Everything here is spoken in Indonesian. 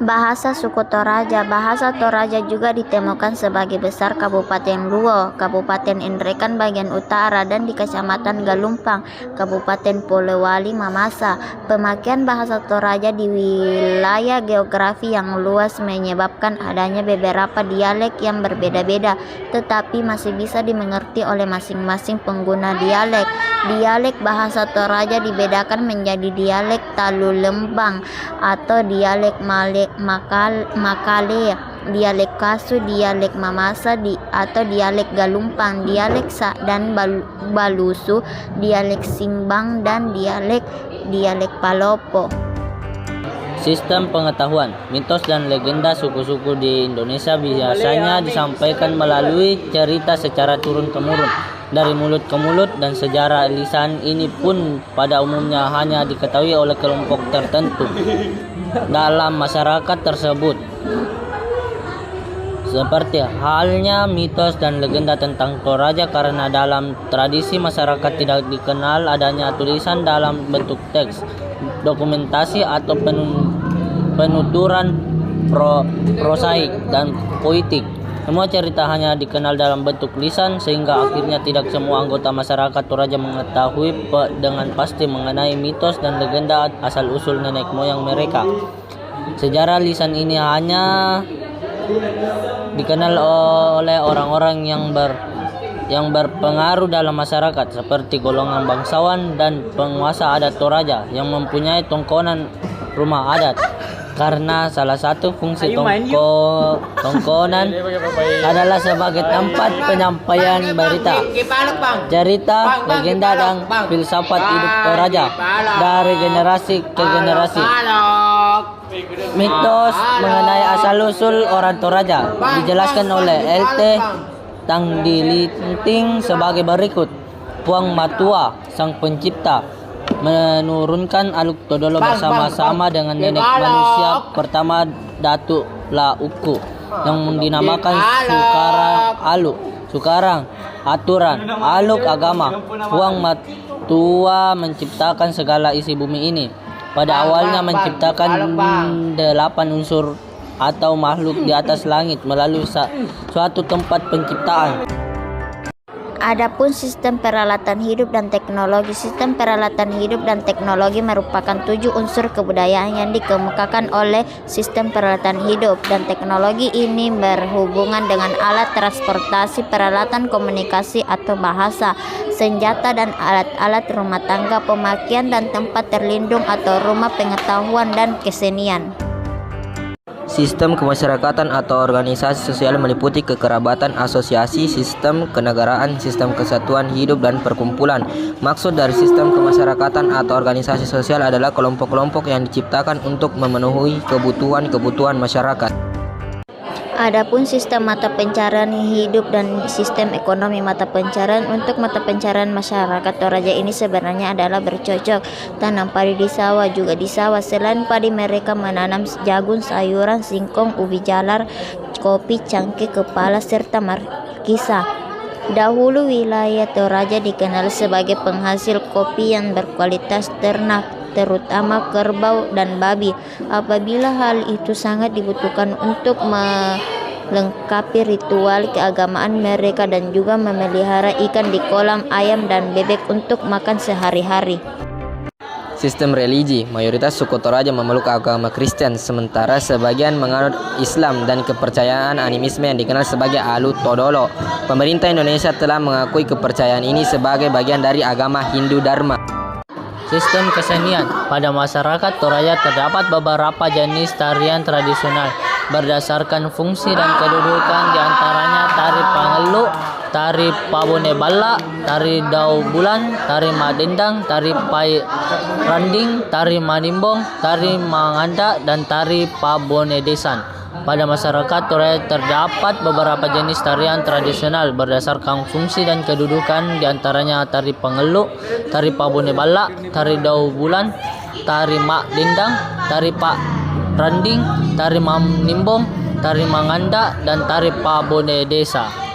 Bahasa suku Toraja. Bahasa Toraja juga ditemukan sebagai besar Kabupaten Luo, Kabupaten Indrekan bagian utara, dan di Kecamatan Galumpang, Kabupaten Polewali Mamasa. Pemakaian bahasa Toraja di wilayah geografi yang luas menyebabkan adanya beberapa dialek yang berbeda-beda, tetapi masih bisa dimengerti oleh masing-masing pengguna dialek. Dialek bahasa Toraja dibedakan menjadi dialek Talulembang atau dialek Makale, dialek Kasu, dialek Mamasa atau dialek Galumpang, dialek Sa dan Balusu, dialek Simbang, dan dialek Palopo. Sistem pengetahuan, mitos dan legenda suku-suku di Indonesia biasanya disampaikan melalui cerita secara turun-temurun dari mulut ke mulut, dan sejarah lisan ini pun pada umumnya hanya diketahui oleh kelompok tertentu dalam masyarakat tersebut. Seperti halnya mitos dan legenda tentang Toraja, karena dalam tradisi masyarakat tidak dikenal adanya tulisan dalam bentuk teks, dokumentasi atau penuturan prosaik dan poetik. Semua cerita hanya dikenal dalam bentuk lisan, sehingga akhirnya tidak semua anggota masyarakat Toraja mengetahui dengan pasti mengenai mitos dan legenda asal-usul nenek moyang mereka. Sejarah lisan ini hanya dikenal oleh orang-orang yang berpengaruh dalam masyarakat, seperti golongan bangsawan dan penguasa adat Toraja yang mempunyai tongkonan rumah adat. Karena salah satu fungsi tongkonan adalah sebagai tempat penyampaian berita, cerita, legenda, dan filsafat hidup Toraja dari generasi ke generasi. Mitos mengenai asal-usul orang Toraja dijelaskan oleh LT Tang Dilinting sebagai berikut. Puang Matua, sang pencipta, menurunkan Aluk Todolo bersama-sama dengan nenek manusia pertama Datuk La Uku yang dinamakan Sukarang aturan, Aluk agama. Puang Matua menciptakan segala isi bumi ini. Pada awalnya menciptakan 8 unsur atau makhluk di atas langit melalui suatu tempat penciptaan. Adapun sistem peralatan hidup dan teknologi. Sistem peralatan hidup dan teknologi merupakan 7 unsur kebudayaan yang dikemukakan oleh sistem peralatan hidup dan teknologi ini berhubungan dengan alat transportasi, peralatan komunikasi atau bahasa, senjata dan alat-alat rumah tangga, pemakaian dan tempat terlindung atau rumah pengetahuan dan kesenian. Sistem kemasyarakatan atau organisasi sosial meliputi kekerabatan, asosiasi, sistem kenegaraan, sistem kesatuan hidup dan perkumpulan. Maksud dari sistem kemasyarakatan atau organisasi sosial adalah kelompok-kelompok yang diciptakan untuk memenuhi kebutuhan masyarakat. Adapun sistem mata pencarian hidup dan sistem ekonomi mata pencarian. Untuk mata pencarian masyarakat Toraja ini sebenarnya adalah bercocok tanam padi di sawah, juga di sawah. Selain padi, mereka menanam jagung, sayuran, singkong, ubi jalar, kopi, cangkeh, kepala, serta markisa. Dahulu wilayah Toraja dikenal sebagai penghasil kopi yang berkualitas ternak, terutama kerbau dan babi. Apabila hal itu sangat dibutuhkan untuk melengkapi ritual keagamaan mereka dan juga memelihara ikan di kolam, ayam dan bebek untuk makan sehari-hari. Sistem religi, mayoritas suku Toraja memeluk agama Kristen, sementara sebagian menganut Islam dan kepercayaan animisme yang dikenal sebagai Aluk Todolo. Pemerintah Indonesia telah mengakui kepercayaan ini sebagai bagian dari agama Hindu Dharma. Sistem kesenian. Pada masyarakat Toraja terdapat beberapa jenis tarian tradisional berdasarkan fungsi dan kedudukan, diantaranya tari Pangeluk, tari Pabone Balla, tari Dau Bulan, tari Madendang, tari Pai Randing, tari Manimbong, tari Manganda, dan tari Pabone Desan. Pada masyarakat Toraja terdapat beberapa jenis tarian tradisional berdasarkan fungsi dan kedudukan, diantaranya tari Pangeluk, tari Pabone Balla, tari Dau Bulan, tari Mak Dendang, tari Pak Randing, tari Manimbong, tari Manganda, dan tari Pabone Desa.